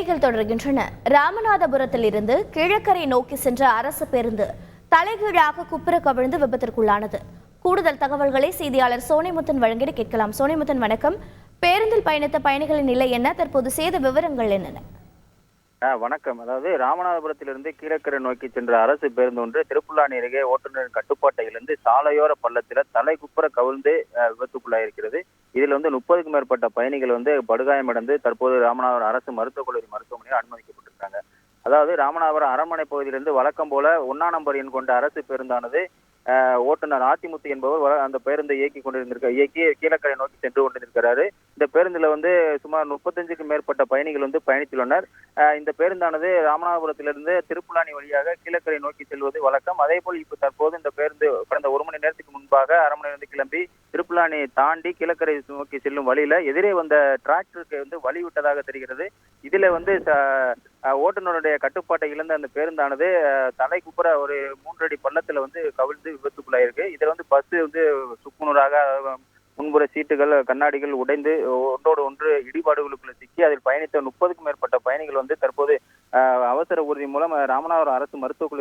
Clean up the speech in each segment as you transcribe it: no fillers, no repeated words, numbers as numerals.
செய்திகள் தொடர்கின்றன. ராமநாதபுரத்தில் இருந்து கீழக்கரை நோக்கி சென்ற அரசு பேருந்து தலைகீழாக குப்புற கவிழ்ந்து விபத்திற்குள்ளானது. கூடுதல் தகவல்களை செய்தியாளர் சோனிமுத்தன் வழங்கிட கேட்கலாம். சோனிமுத்தன், வணக்கம். பேருந்தில் பயணித்த பயணிகளின் நிலை என்ன? தற்போது சேத விவரங்கள் என்னென்ன? வணக்கம். அதாவது ராமநாதபுரத்திலிருந்து கீழக்கரை நோக்கி சென்ற அரசு பேருந்து ஒன்று திருப்புல்லானி அருகே ஓட்டுநரின் கட்டுப்பாட்டை இழந்து சாலையோர பள்ளத்தில் தலை குப்புற கவிழ்ந்து விபத்துக்குள்ளாயிருக்கிறது. இதில் 30க்கும் மேற்பட்ட பயணிகள் படுகாயமடைந்து தற்போது ராமநாதபுரம் அரசு மருத்துவக் கல்லூரி மருத்துவமனையில் அனுமதிக்கப்பட்டிருக்காங்க. அதாவது ராமநாதபுரம் அரண்மனை பகுதியிலிருந்து வழக்கம் போல 1ஆம் நம்பர் எண் கொண்ட அரசு பேருந்தானது ஓட்டுநர் ஆத்திமுத்து என்பவர் அந்த பேருந்தை இயக்கி கீழக்கரை நோக்கி சென்று கொண்டிருக்கிறாரு. இந்த பேருந்துல சுமார் 35க்கும் மேற்பட்ட பயணிகள் பயணித்துள்ளனர். இந்த பேருந்தானது ராமநாதபுரத்திலிருந்து திருப்புல்லானி வழியாக கீழக்கரை நோக்கி செல்வது வழக்கம். அதே போல் இப்ப தற்போது இந்த பேருந்து கடந்த 1 மணி நேரத்துக்கு முன்பாக அரண்மனையிலிருந்து கிளம்பி திருப்புல்லானி தாண்டி கீழக்கரை நோக்கி செல்லும் வழியில எதிரே வந்த டிராக்டருக்கு வழி விட்டதாக தெரிகிறது. இதுல ஓட்டுநருடைய கட்டுப்பாட்டை இழந்த அந்த பேருந்தானது தலை குப்புற ஒரு 3 அடி பள்ளத்துல கவிழ்ந்து விபத்துக்குள்ளாயிருக்கு. இதுல பஸ் சுக்குநூறாக முன்புற சீட்டுகள் கண்ணாடிகள் உடைந்து ஒன்றோடு ஒன்று இடிபாடுகளுக்குள்ள சிக்கி அதில் பயணித்த 30க்கும் மேற்பட்ட பயணிகள் தற்போது அவசர ஊர்தி மூலம் ராமநாதபுரம் அரசு மருத்துவக்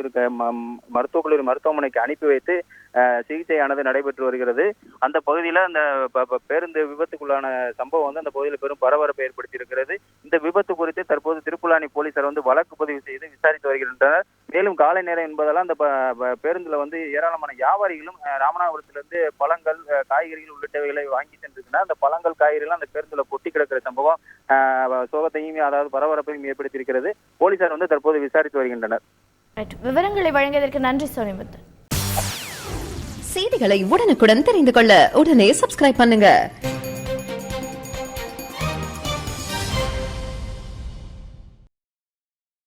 கல்லூரி மருத்துவமனைக்கு அனுப்பி வைத்து சிகிச்சையானது நடைபெற்று வருகிறது. அந்த பகுதியில் அந்த பேருந்து விபத்துக்குள்ளான சம்பவம் அந்த பகுதியில் பெரும் பரபரப்பை ஏற்படுத்தி இருக்கிறது. இந்த விபத்து குறித்து தற்போது திருப்புல்லானி போலீசார் வழக்கு பதிவு செய்து விசாரித்து வருகின்றனர். மேலும் காலை நேரம் என்பதால் அந்த பேருந்துல ஏராளமான வியாபாரிகளும் ராமநாதபுரத்திலிருந்து பழங்கள் காய்கறிகள் உள்ளிட்டவைகளை வாங்கி சென்றிருக்கிறார். அந்த பழங்கள் காய்கறிகள் அந்த பேருந்துல கொட்டி கிடக்கிற சம்பவம் சோகத்தையும் அதாவது பரபரப்பையும் ஏற்படுத்தியிருக்கிறது. போலீசார் தற்போது விசாரித்து வருகின்றனர். விவரங்களை வழங்கியதற்கு நன்றி சோனிமுத்தன். செய்திகளை உடனுக்குடன் தெரிந்து கொள்ள உடனே சப்ஸ்கிரைப் பண்ணுங்க.